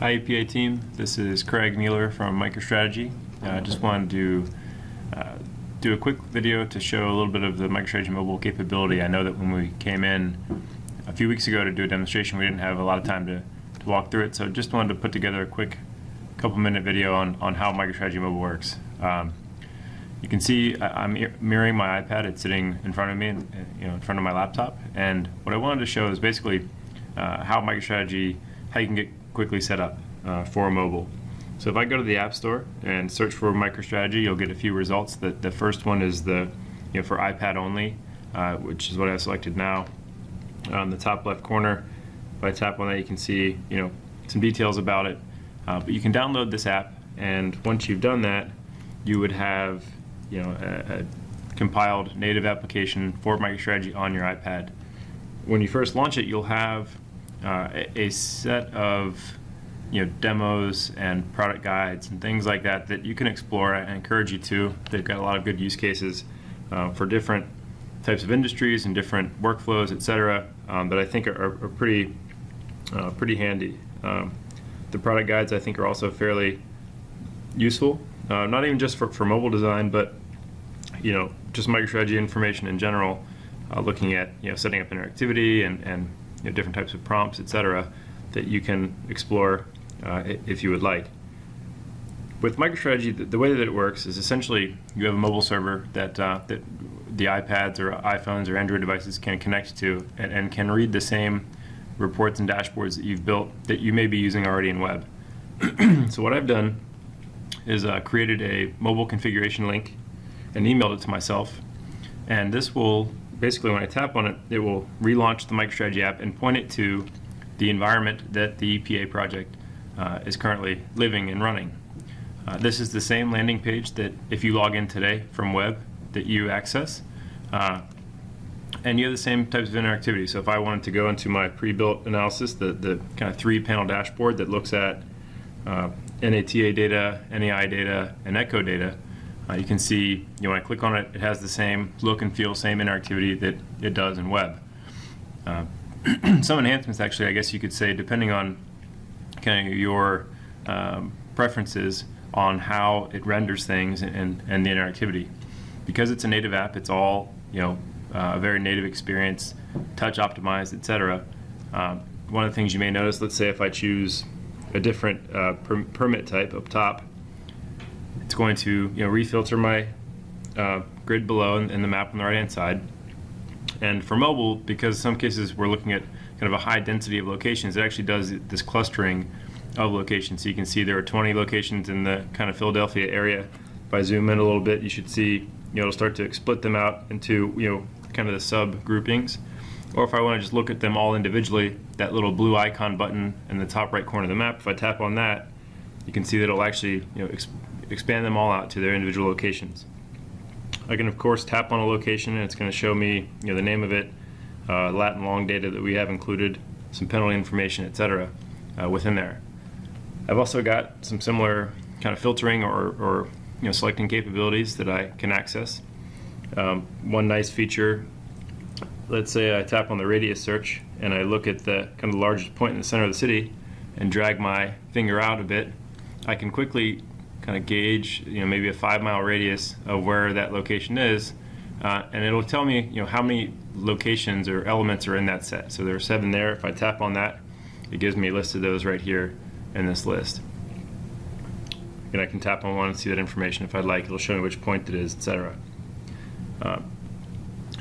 Hi EPA team, this is Craig Mueller from MicroStrategy. I just wanted to do a quick video to show a little bit of the MicroStrategy mobile capability. I know that when we came in a few weeks ago to do a demonstration, we didn't have a lot of time to walk through it, so just wanted to put together a quick couple-minute video on how MicroStrategy mobile works. You can see I'm mirroring my iPad. It's sitting in front of me, in front of my laptop. And what I wanted to show is basically how MicroStrategy, how you can get quickly set up for mobile. So if I go to the App Store and search for MicroStrategy, you'll get a few results. The first one is the for iPad only, which is what I've selected now. On the top left corner, if I tap on that, you can see some details about it. But you can download this app, and once you've done that, you would have a compiled native application for MicroStrategy on your iPad. When you first launch it, you'll have a set of demos and product guides and things like that that you can explore. I encourage you to. They've got a lot of good use cases for different types of industries and different workflows, etc. That I think are pretty handy. The product guides I think are also fairly useful, not even just for mobile design, but just MicroStrategy information in general, looking at setting up interactivity and different types of prompts, etc., that you can explore if you would like. With MicroStrategy, the way that it works is essentially you have a mobile server that the iPads or iPhones or Android devices can connect to and can read the same reports and dashboards that you've built that you may be using already in web. So what I've done is created a mobile configuration link and emailed it to myself, and this will basically, when I tap on it, it will relaunch the MicroStrategy app and point it to the environment that the EPA project is currently living and running. This is the same landing page that if you log in today from web that you access, and you have the same types of interactivity. So if I wanted to go into my pre-built analysis, the kind of three-panel dashboard that looks at NATA data, NAI data, and ECHO data, you can see when I click on it, it has the same look and feel, same interactivity that it does in web. Some enhancements, actually, I guess you could say, depending on kind of your preferences on how it renders things and the interactivity. Because it's a native app, it's all a very native experience, touch optimized, etc. One of the things you may notice, let's say if I choose a different permit type up top, it's going to refilter my grid below in the map on the right hand side. And for mobile, because in some cases we're looking at kind of a high density of locations, it actually does this clustering of locations. So you can see there are 20 locations in the kind of Philadelphia area. If I zoom in a little bit, you should see it'll start to split them out into kind of the sub groupings. Or if I want to just look at them all individually, that little blue icon button in the top right corner of the map, if I tap on that, you can see that it'll actually expand them all out to their individual locations. I can of course tap on a location and it's going to show me the name of it, lat and long data that we have included, some penalty information, etc. Within there. I've also got some similar kind of filtering or selecting capabilities that I can access. One nice feature, let's say I tap on the radius search and I look at the kind of the largest point in the center of the city and drag my finger out a bit, I can quickly kind of gauge maybe a 5-mile radius of where that location is, and it'll tell me how many locations or elements are in that set. So there are 7 there. If I tap on that, it gives me a list of those right here in this list. And I can tap on one and see that information if I'd like. It'll show me which point it is, etc.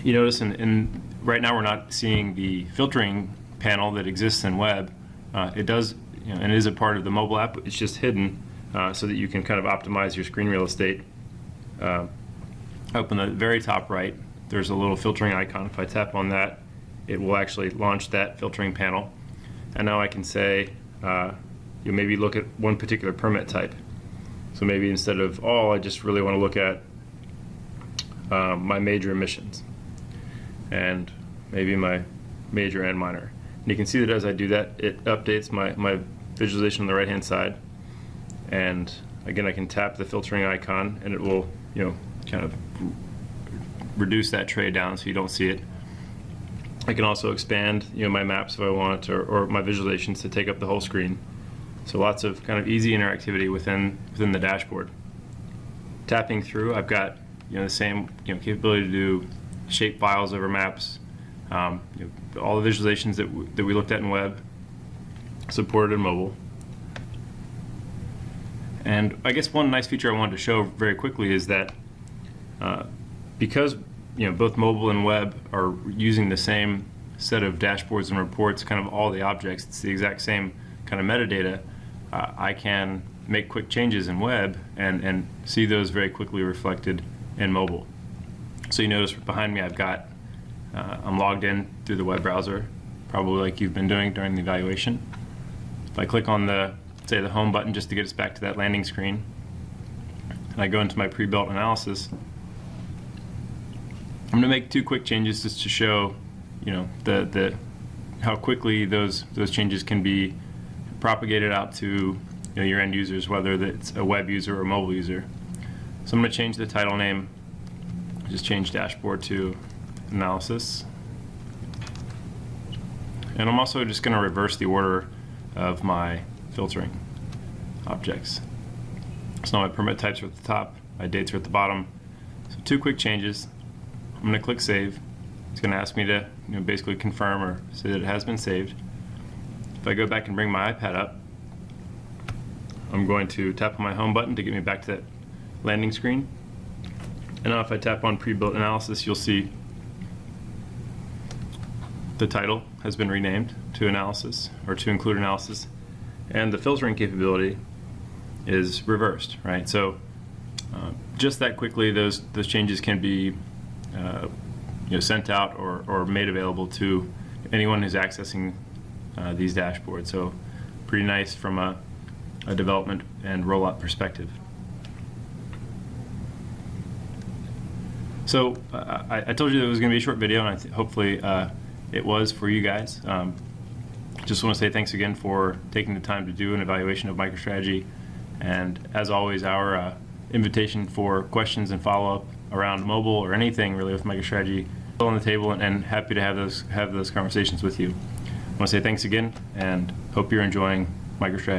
You notice right now we're not seeing the filtering panel that exists in web. It does, and it is a part of the mobile app. It's just hidden so that you can kind of optimize your screen real estate. Up in the very top right, there's a little filtering icon. If I tap on that, it will actually launch that filtering panel. And now I can say, maybe look at one particular permit type. So maybe instead of all, I just really want to look at my major emissions and maybe my major and minor. And you can see that as I do that, it updates my visualization on the right hand side. And again, I can tap the filtering icon and it will kind of reduce that tray down so you don't see it. I can also expand my maps if I want, or my visualizations to take up the whole screen. So lots of kind of easy interactivity within the dashboard. Tapping through, I've got the same capability to do shape files over maps. All the visualizations that we looked at in web, supported in mobile. And I guess one nice feature I wanted to show very quickly is that because both mobile and web are using the same set of dashboards and reports, kind of all the objects, it's the exact same kind of metadata, I can make quick changes in web and see those very quickly reflected in mobile. So you notice behind me I'm logged in through the web browser, probably like you've been doing during the evaluation. If I click on the home button just to get us back to that landing screen, and I go into my pre-built analysis, I'm going to make two quick changes just to show how quickly those changes can be propagated out to your end users, whether it's a web user or a mobile user. So I'm going to change the title name, just change dashboard to analysis. And I'm also just going to reverse the order of my filtering objects. So now my permit types are at the top, my dates are at the bottom. So two quick changes. I'm going to click save. It's going to ask me to basically confirm or say that it has been saved. If I go back and bring my iPad up, I'm going to tap on my home button to get me back to that landing screen. And now if I tap on pre-built analysis, you'll see the title has been renamed to analysis, or to include analysis, and the filtering capability is reversed, right? So just that quickly, those changes can be sent out or made available to anyone who's accessing these dashboards. So pretty nice from a development and rollout perspective. So I told you that it was going to be a short video, and hopefully it was for you guys. Just want to say thanks again for taking the time to do an evaluation of MicroStrategy. And as always, our invitation for questions and follow-up around mobile or anything really with MicroStrategy still on the table, and happy to have those conversations with you. I want to say thanks again, and hope you're enjoying MicroStrategy.